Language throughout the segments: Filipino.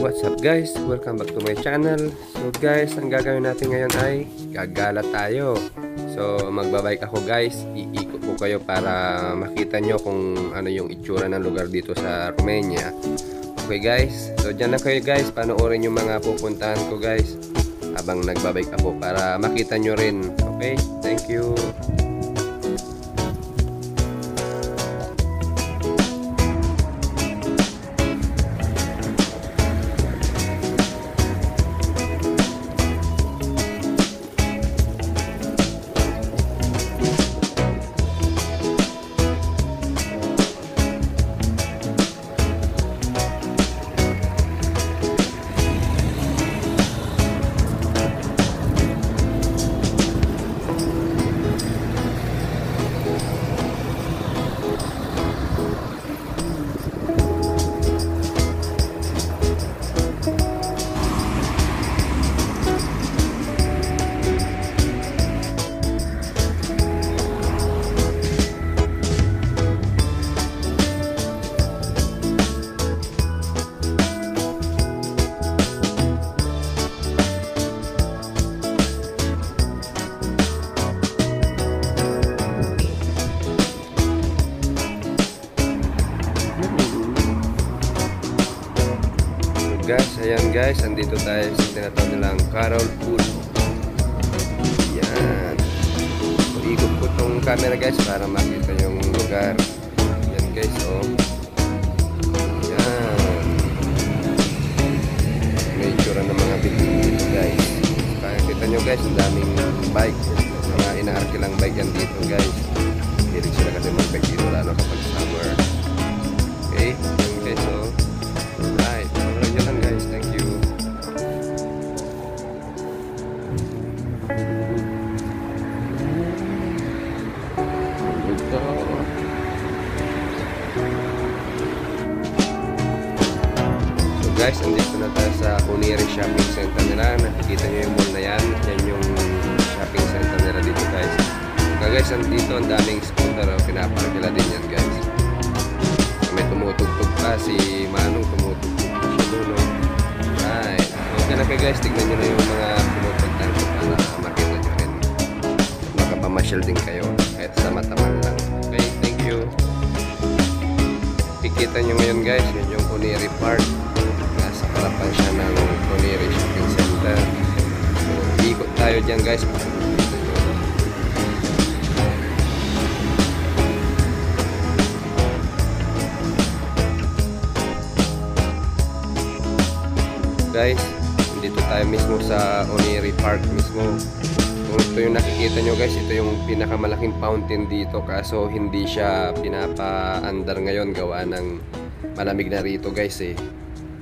What's up guys? Welcome back to my channel. So guys, ang gagawin natin ngayon ay gagala tayo. So magbabike ako guys. Iikot ko kayo para makita nyo kung ano yung itsura ng lugar dito sa Romania. Okay guys, so dyan na kayo guys. Panoorin yung mga pupuntahan ko guys habang nagbabike ako para makita nyo rin. Okay, thank you. Guys, ayan guys, andito tayo sa tinatawag nilang Carol Pool. Yan. Ikot ko tong camera guys para makita yung lugar. Yan guys, oh. Yan. May itsura ng mga building dito guys. Kaya kita nyo guys, ang daming bike. Mga inaarkilang bike yan dito guys. Hilig sila kasi mag-bike dito lalo kapag summer. Okay, yan guys, oh. Right, yun lang guys, thank you. So guys, andito na tayo sa Uniri Shopping Center nila. Nakikita nyo yung mall na yan. Yan yung shopping center nila dito guys. So guys, andito ang daming scooter. Pinaparkila din yan guys. May tumutugtog pa si Manong, tumutugtog pa siya doon. Right. Okay na kayo guys, tignan nyo na yung mga pumupuntahan ko para makita nyo rin. Makapamasyal din kayo kahit sa mataman lang. Okay, thank you. Kikita nyo ngayon guys, yun yung Uniri Park. Nasa harapan siya ng Uniri Shopping Center. So, ikot tayo dyan guys. Guys, dito tayo mismo sa Uniri Park mismo. Kung ito yung nakikita nyo guys, ito yung pinakamalaking fountain dito, kaso hindi siya pinapa-andar ngayon gawa ng malamig na rito guys eh.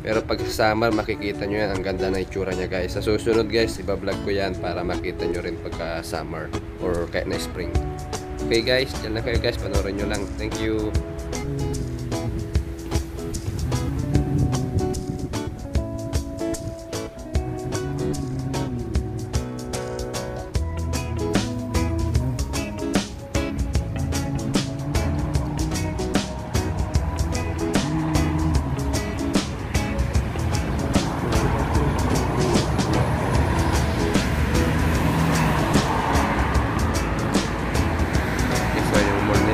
Pero pag summer makikita nyo yan, ang ganda na itsura nya guys. Sa susunod guys, ibablog ko yan para makita nyo rin pagka summer or kahit na spring. Okay guys, dyan lang kayo guys, panoorin nyo lang. Thank you.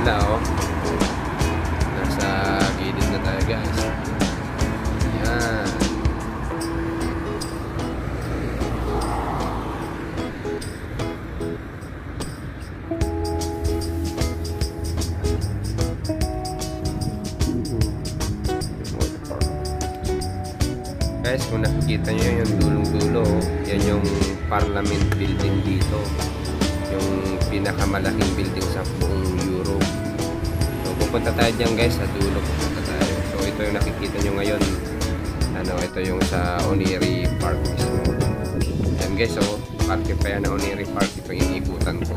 Oh. Nasa gilid na tayo guys. Yan. Guys, kung nakikita nyo yung dulong-dulo, yan yung Parliament building dito. Yung pinakamalaking building sa buong Europe. So pupunta tayo dyan guys, sa dulo pupunta tayo. So ito yung nakikita nyo ngayon. Ito yung sa Uniri Park mismo. Yan guys, so parke pa yan na Uniri Park. Ito yung ikutan ko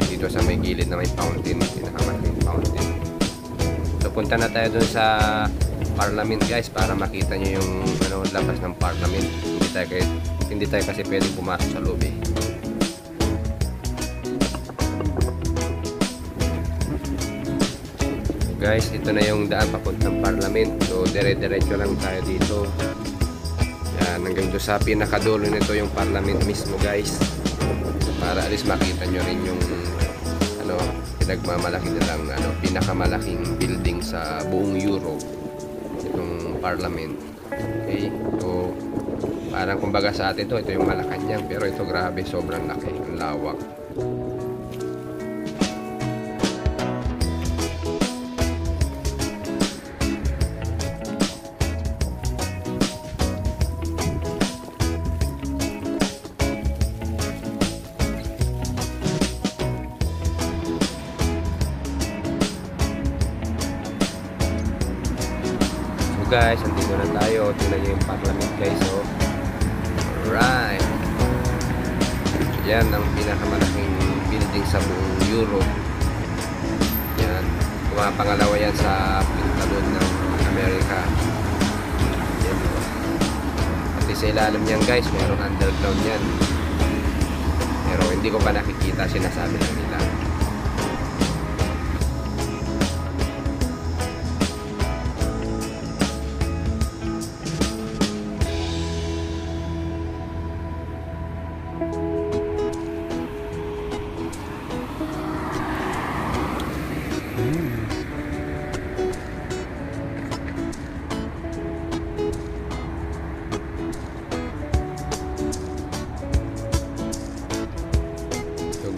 dito sa may gilid na may fountain, pinakamalaking fountain. So punta na tayo dun sa Parliament guys para makita nyo yung labas ng Parliament. Hindi tayo kasi pwedeng pumasok sa loob eh. Guys, ito na yung daan papuntang Parliament. So dire-diretso lang tayo dito. Yan, hanggang doon sa pinakadulo nito yung parliament mismo guys. Para at least makita nyo rin yung ano, pinagmamalaki nilang pinakamalaking building sa buong Europe, itong parliament. Okay, so parang kumbaga sa atin ito yung Malacanang, pero ito grabe, sobrang laki, ang lawak. Guys, andito na tayo. Tingnan nyo yung parliament guys. So, alright. Yan ang pinakamalaking building sa buong Europe. Yan. Pangalawa yan sa pintalon ng Amerika. Yan. Pati sa ilalim yan guys, mayroong underground yan. Pero hindi ko pa nakikita, sinasabi lang nila.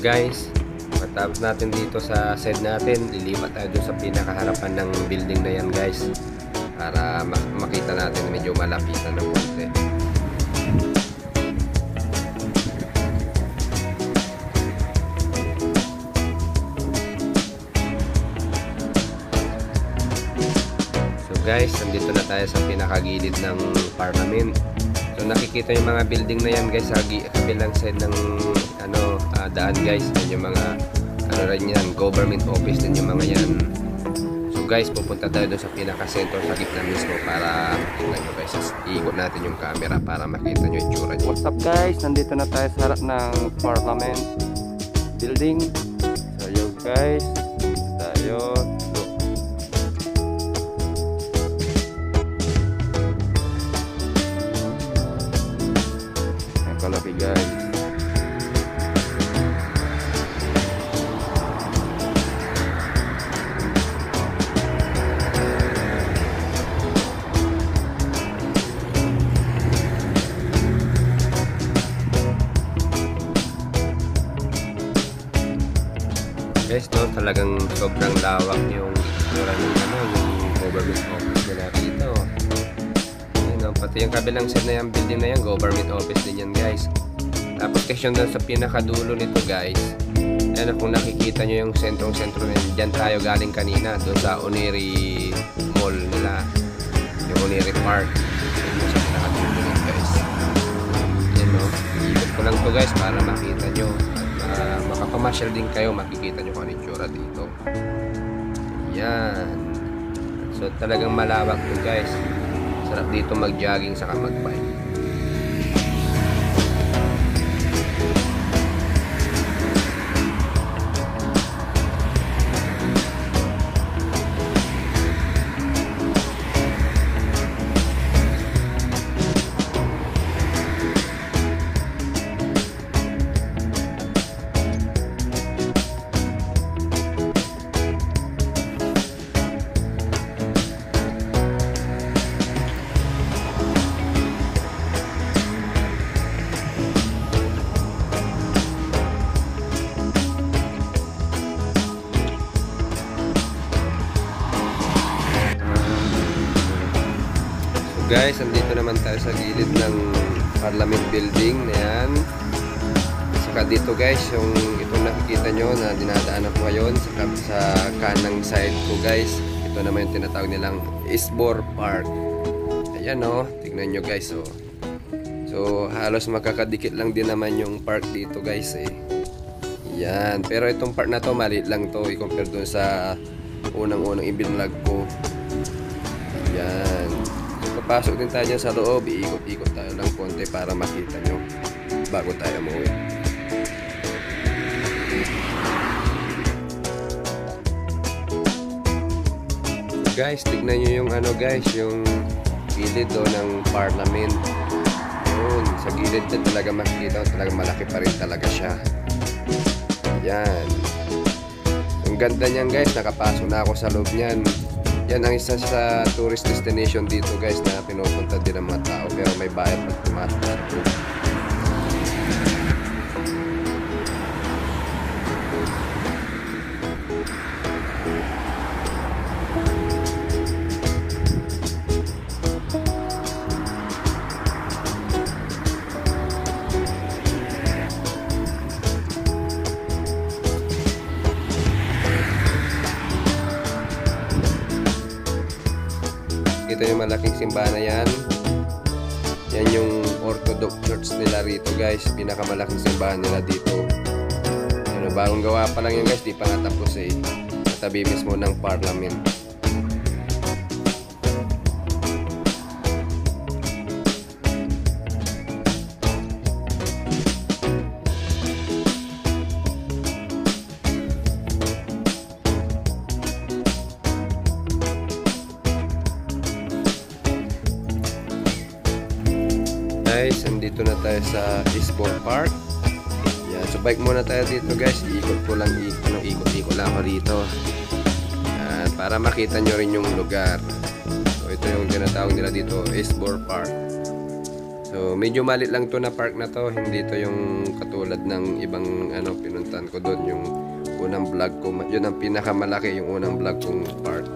Guys, matapos natin dito sa side natin, lilipat tayo dun sa pinakaharapan ng building na yan guys, para makita natin medyo malapitan ng konti. So guys, nandito na tayo sa pinakagilid ng parliament. So nakikita yung mga building na yan guys sa kabilang side ng daan guys. Yan yung mga rin yan, government office din yung mga yan. So guys, pupunta tayo doon sa pinaka-center sa gitna mismo para makita nyo guys. Iikot natin yung camera para makita nyo yung tsura nyo. What's up guys? Nandito na tayo sa harap ng parliament building. So yun guys, tayo. Kalaki guys. Guys, no, talagang sobrang lawak yung yung government office nila dito. Pati yung kabilang side na yung building na yan, government office din yan guys. Tapos kasi doon sa pinakadulo nito guys, yan, kung nakikita nyo yung sentrong-sentro na yan, dyan tayo galing kanina, doon sa Oniri Mall nila, yung Oniri Park. Yun sa pinakadulo nito guys. Yan o, ikot ko lang to guys para makita nyo. Makapamasyal din kayo, makikita nyo kung ano yung tsura dito. Yan. So talagang malawak to guys. Sarap dito mag-jogging saka mag-bike. Guys, andito naman tayo sa gilid ng parliament building na yan. Saka dito guys, yung itong nakikita nyo na dinadaanan ko ngayon sa kanang side ko guys. Ito naman yung tinatawag nilang Eastbourne Park. Ayan o, tignan nyo guys o. So halos makakadikit lang din naman yung park dito guys eh. Yan, pero itong part na to maliit lang to i-compare dun sa unang-unang ibinlog ko. Yan. Papasok din tayo dyan sa loob, iikot-ikot tayo ng konti para makita nyo bago tayo umuwi. So guys, tignan nyo yung guys, yung gilid do ng parliament. Yun, sa gilid din talaga makikita, talaga malaki pa rin talaga siya. Yan. Ang ganda niyan guys, nakapasok na ako sa loob niyan. Yan ang isa sa tourist destination dito guys na pinupunta din ng mga tao, pero may bayad pag pumasok sa loob. Ito yung malaking simbahan na yan. Yan yung Orthodox Church nila rito guys. Pinakamalaking simbahan nila dito. Ano, bagong gawa pa lang yun guys. Di pa nga tapos eh. Katabi mismo ng parliament. Guys, andito na tayo sa Eastbourne Park. Yan, so bike muna tayo dito guys. Ikot lang ako dito. Yan, para makita nyo rin yung lugar. So ito yung tinatawag nila dito, Eastbourne Park. So medyo malit lang to na park na to. Hindi to yung katulad ng ibang pinuntan ko doon. Yung unang vlog ko, yun ang pinakamalaki, yung unang vlog kong park.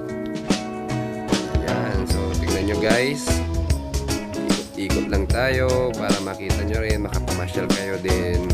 Yan, so tingnan nyo guys. Ikot lang tayo para makita nyo rin, makapamasyal kayo din.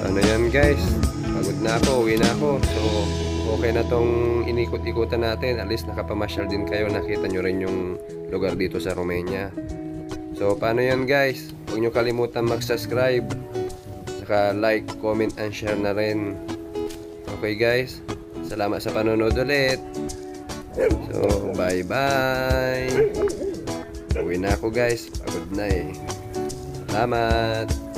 Ano yan guys, pagod na ako, uwi na ako. So okay na tong inikot-ikutan natin. At least nakapamasyal din kayo, nakita nyo rin yung lugar dito sa Romania. So paano yan guys, huwag nyo kalimutan mag-subscribe, saka like, comment and share na rin. Okay guys, salamat sa panonood ulit. So bye bye. Uwi na ako guys, pagod na eh. Salamat.